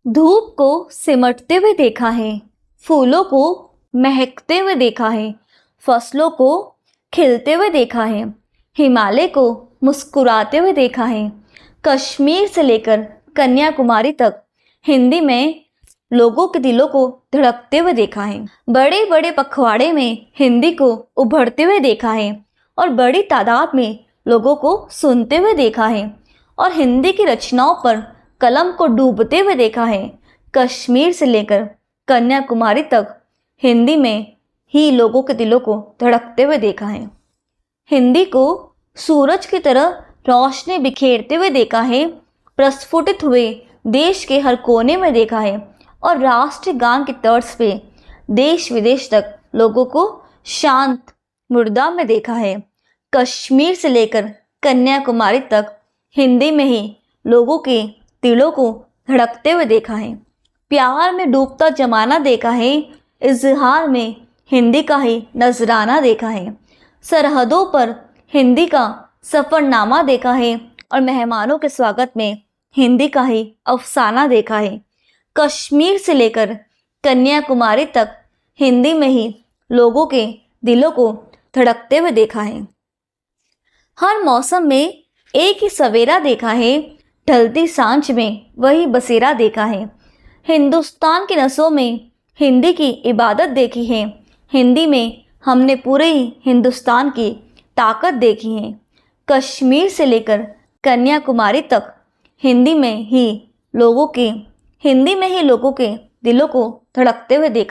धूप को सिमटते हुए देखा है, फूलों को महकते हुए देखा है, फसलों को खिलते हुए देखा है, हिमालय को मुस्कुराते हुए देखा है। कश्मीर से लेकर कन्याकुमारी तक हिंदी में लोगों के दिलों को धड़कते हुए देखा है। बड़े बड़े पखवाड़े में हिंदी को उभरते हुए देखा है और बड़ी तादाद में लोगों को सुनते हुए देखा है और हिंदी की रचनाओं पर कलम को डूबते हुए देखा है। कश्मीर से लेकर कन्याकुमारी तक हिंदी में ही लोगों के दिलों को धड़कते हुए देखा है। हिंदी को सूरज की तरह रोशनी बिखेरते हुए देखा है, प्रस्फुटित हुए देश के हर कोने में देखा है और राष्ट्रीय गान की तर्ज पे देश विदेश तक लोगों को शांत मुर्दा में देखा है। कश्मीर से लेकर कन्याकुमारी तक हिंदी में ही लोगों के दिलों को धड़कते हुए देखा है। प्यार में डूबता जमाना देखा है, इजहार में हिंदी का ही नजराना देखा है। सरहदों पर हिंदी का सफ़रनामा देखा है और मेहमानों के स्वागत में हिंदी का ही अफसाना देखा है। कश्मीर से लेकर कन्याकुमारी तक हिंदी में ही लोगों के दिलों को धड़कते हुए देखा है। हर मौसम में एक ही सवेरा देखा है, ढलती सांझ में वही बसेरा देखा है। हिंदुस्तान की नसों में हिंदी की इबादत देखी है, हिंदी में हमने पूरे हिंदुस्तान की ताकत देखी है। कश्मीर से लेकर कन्याकुमारी तक हिंदी में ही लोगों के दिलों को धड़कते हुए देखा।